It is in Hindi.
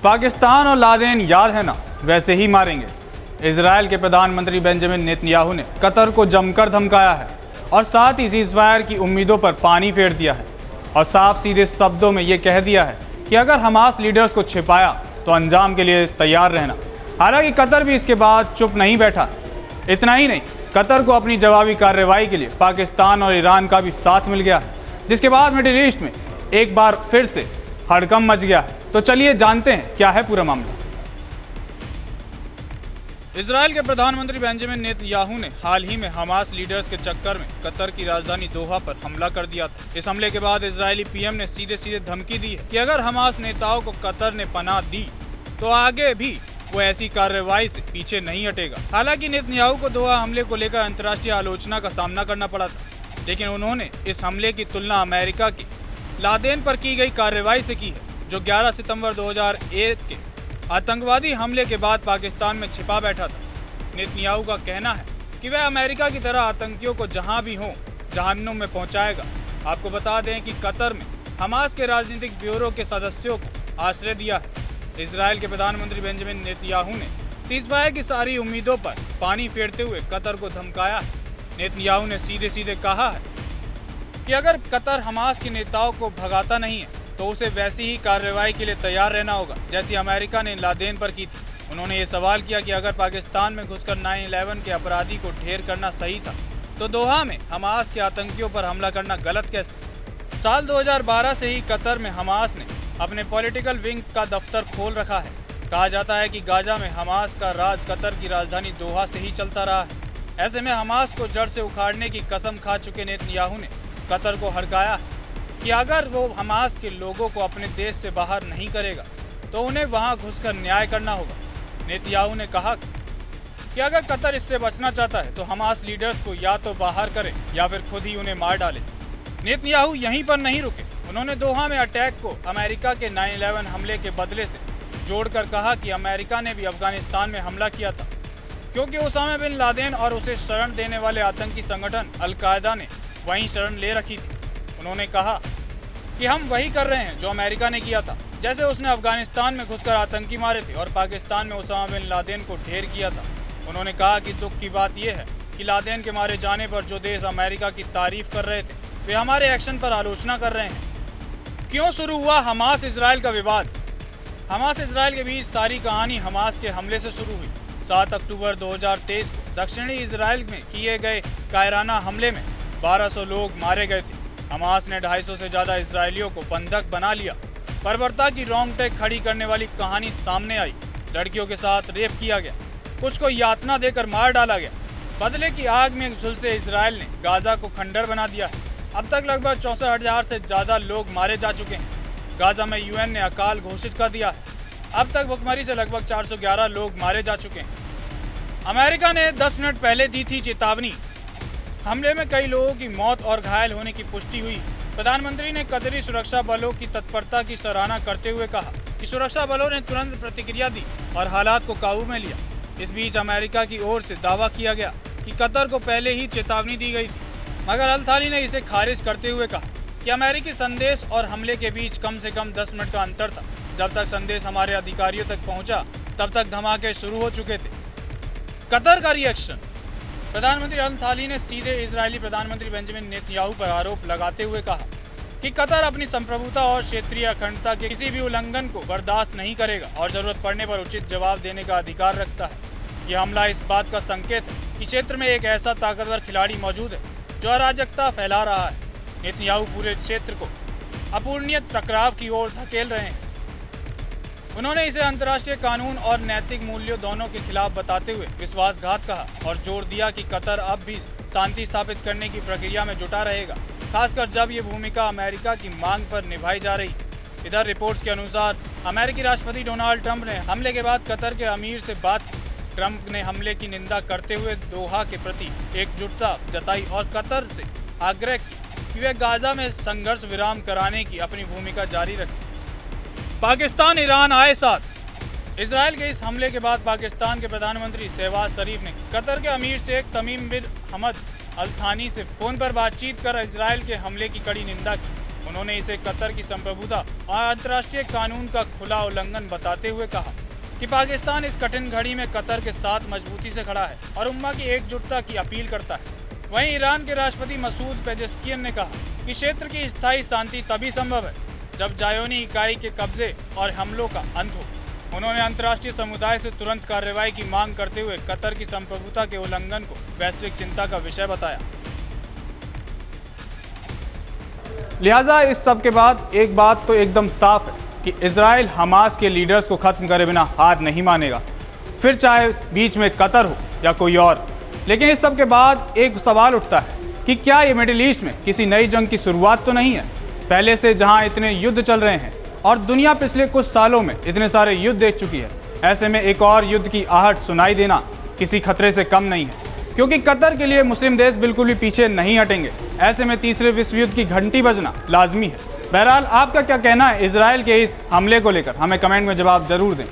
पाकिस्तान और लादेन याद है ना, वैसे ही मारेंगे। इजराइल के प्रधानमंत्री बेंजामिन नेतन्याहू ने कतर को जमकर धमकाया है और साथ ही सीज़फायर की उम्मीदों पर पानी फेर दिया है और साफ सीधे शब्दों में ये कह दिया है कि अगर हमास लीडर्स को छिपाया तो अंजाम के लिए तैयार रहना। हालांकि कतर भी इसके बाद चुप नहीं बैठा। इतना ही नहीं, कतर को अपनी जवाबी कार्रवाई के लिए पाकिस्तान और ईरान का भी साथ मिल गया है, जिसके बाद मिडिल ईस्ट में एक बार फिर से हड़कंप मच गया है। तो चलिए जानते हैं क्या है पूरा मामला। इजराइल के प्रधानमंत्री बेंजामिन नेतन्याहू ने हाल ही में हमास लीडर्स के चक्कर में कतर की राजधानी दोहा पर हमला कर दिया था। इस हमले के बाद इजरायली पीएम ने सीधे सीधे धमकी दी है कि अगर हमास नेताओं को कतर ने पनाह दी तो आगे भी वो ऐसी कार्रवाई से पीछे नहीं हटेगा। हालांकि नेतन्याहू को दोहा हमले को लेकर अंतर्राष्ट्रीय आलोचना का सामना करना पड़ा था, लेकिन उन्होंने इस हमले की तुलना अमेरिका की लादेन पर की गई कार्रवाई से की है, जो 11 सितंबर 2001 के आतंकवादी हमले के बाद पाकिस्तान में छिपा बैठा था। नेतन्याहू का कहना है कि वह अमेरिका की तरह आतंकियों को जहां भी हो जहन्नुम में पहुंचाएगा। आपको बता दें कि कतर में हमास के राजनीतिक ब्यूरो के सदस्यों को आश्रय दिया है। इजराइल के प्रधानमंत्री बेंजामिन नेतन्याहू ने सीज़फायर की सारी उम्मीदों पर पानी फेरते हुए कतर को धमकाया है। नेतन्याहू ने सीधे सीधे कहा है कि अगर कतर हमास के नेताओं को भगाता नहीं है तो उसे वैसी ही कार्रवाई के लिए तैयार रहना होगा जैसी अमेरिका ने लादेन पर की थी। उन्होंने ये सवाल किया कि अगर पाकिस्तान में घुसकर 9/11 के अपराधी को ढेर करना सही था तो दोहा में हमास के आतंकियों पर हमला करना गलत कैसे। साल 2012 से ही कतर में हमास ने अपने पॉलिटिकल विंग का दफ्तर खोल रखा है। कहा जाता है कि गाजा में हमास का राज कतर की राजधानी दोहा से ही चलता रहा है। ऐसे में हमास को जड़ से उखाड़ने की कसम खा चुके नेतन्याहू ने कतर को हड़काया है कि अगर वो हमास के लोगों को अपने देश से बाहर नहीं करेगा तो उन्हें वहां घुसकर न्याय करना होगा। नेतन्याहू ने कहा कि अगर कतर इससे बचना चाहता है तो हमास लीडर्स को या तो बाहर करे या फिर खुद ही उन्हें मार डाले। नेतन्याहू यहीं पर नहीं रुके। उन्होंने दोहा में अटैक को अमेरिका के 9/11 हमले के बदले से जोड़कर कहा कि अमेरिका ने भी अफगानिस्तान में हमला किया था, क्योंकि उसामा बिन लादेन और उसे शरण देने वाले आतंकी संगठन अल-कायदा ने वहीं शरण ले रखी थी। उन्होंने कहा कि हम वही कर रहे हैं जो अमेरिका ने किया था, जैसे उसने अफगानिस्तान में घुसकर आतंकी मारे थे और पाकिस्तान में उसामा बिन लादेन को ढेर किया था। उन्होंने कहा कि दुख की बात यह है कि लादेन के मारे जाने पर जो देश अमेरिका की तारीफ कर रहे थे वे हमारे एक्शन पर आलोचना कर रहे हैं। क्यों शुरू हुआ हमास इजराइल का विवाद? हमास इजराइल के बीच सारी कहानी हमास के हमले से शुरू हुई। 7 अक्टूबर 2023 को दक्षिणी इजराइल में किए गए कायराना हमले में 1200 लोग मारे गए थे। हमास ने 250 से ज़्यादा इजरायलियों को बंधक बना लिया। बर्बरता की रोंगटे खड़ी करने वाली कहानी सामने आई। लड़कियों के साथ रेप किया गया, कुछ को यातना देकर मार डाला गया। बदले की आग में झुलसे इजराइल ने गाजा को खंडर बना दिया है। अब तक लगभग 64,000 से ज़्यादा लोग मारे जा चुके हैं। गाजा में यूएन ने अकाल घोषित कर दिया है। अब तक भुखमरी से लगभग 411 लोग मारे जा चुके हैं। अमेरिका ने 10 मिनट पहले दी थी चेतावनी। हमले में कई लोगों की मौत और घायल होने की पुष्टि हुई। प्रधानमंत्री ने कतरी सुरक्षा बलों की तत्परता की सराहना करते हुए कहा कि सुरक्षा बलों ने तुरंत प्रतिक्रिया दी और हालात को काबू में लिया। इस बीच अमेरिका की ओर से दावा किया गया कि कतर को पहले ही चेतावनी दी गई थी, मगर अल-थाली ने इसे खारिज करते हुए कहा कि अमेरिकी संदेश और हमले के बीच कम से कम 10 मिनट का अंतर था। जब तक संदेश हमारे अधिकारियों तक पहुंचा तब तक धमाके शुरू हो चुके थे। कतर का रिएक्शन। प्रधानमंत्री अल-थाली ने सीधे इजरायली प्रधानमंत्री बेंजामिन नेतन्याहू पर आरोप लगाते हुए कहा कि कतर अपनी संप्रभुता और क्षेत्रीय अखंडता के किसी भी उल्लंघन को बर्दाश्त नहीं करेगा और जरूरत पड़ने पर उचित जवाब देने का अधिकार रखता है। यह हमला इस बात का संकेत है कि क्षेत्र में एक ऐसा ताकतवर खिलाड़ी मौजूद है जो अराजकता फैला रहा है। नेतन्याहू पूरे क्षेत्र को अपूरणीय टकराव की ओर धकेल रहे हैं। उन्होंने इसे अंतर्राष्ट्रीय कानून और नैतिक मूल्यों दोनों के खिलाफ बताते हुए विश्वासघात कहा और जोर दिया कि कतर अब भी शांति स्थापित करने की प्रक्रिया में जुटा रहेगा, खासकर जब ये भूमिका अमेरिका की मांग पर निभाई जा रही। इधर रिपोर्ट्स के अनुसार अमेरिकी राष्ट्रपति डोनाल्ड ट्रंप ने हमले के बाद कतर के अमीर से बात की। ट्रंप ने हमले की निंदा करते हुए दोहा के प्रति एकजुटता जताई और कतर से आग्रह किया कि वे गाजा में संघर्ष विराम कराने की अपनी भूमिका जारी रखें। पाकिस्तान ईरान आए साथ। इजराइल के इस हमले के बाद पाकिस्तान के प्रधानमंत्री शहबाज शरीफ ने कतर के अमीर शेख तमीम बिन हमद अल थानी से फोन पर बातचीत कर इजराइल के हमले की कड़ी निंदा की। उन्होंने इसे कतर की संप्रभुता और अंतर्राष्ट्रीय कानून का खुला उल्लंघन बताते हुए कहा कि पाकिस्तान इस कठिन घड़ी में कतर के साथ मजबूती से खड़ा है और उम्मा की एकजुटता की अपील करता है। वहीं ईरान के राष्ट्रपति मसूद पेजेस्कियन ने कहा कि क्षेत्र की स्थायी शांति तभी संभव है जब जायोनी इकाई के कब्जे और हमलों का अंत हो। उन्होंने अंतर्राष्ट्रीय समुदाय से तुरंत कार्रवाई की मांग करते हुए कतर की संप्रभुता के उल्लंघन को वैश्विक चिंता का विषय बताया। लिहाजा इस सब के बाद एक बात तो एकदम साफ है कि इजराइल हमास के लीडर्स को खत्म करे बिना हार नहीं मानेगा, फिर चाहे बीच में कतर हो या कोई और। लेकिन इस सब के बाद एक सवाल उठता है कि क्या ये मिडिल ईस्ट में किसी नई जंग की शुरुआत तो नहीं है? पहले से जहां इतने युद्ध चल रहे हैं और दुनिया पिछले कुछ सालों में इतने सारे युद्ध देख चुकी है, ऐसे में एक और युद्ध की आहट सुनाई देना किसी खतरे से कम नहीं है, क्योंकि कतर के लिए मुस्लिम देश बिल्कुल भी पीछे नहीं हटेंगे। ऐसे में तीसरे विश्व युद्ध की घंटी बजना लाजमी है। बहरहाल आपका क्या कहना है इजराइल के इस हमले को लेकर? हमें कमेंट में जवाब जरूर दें।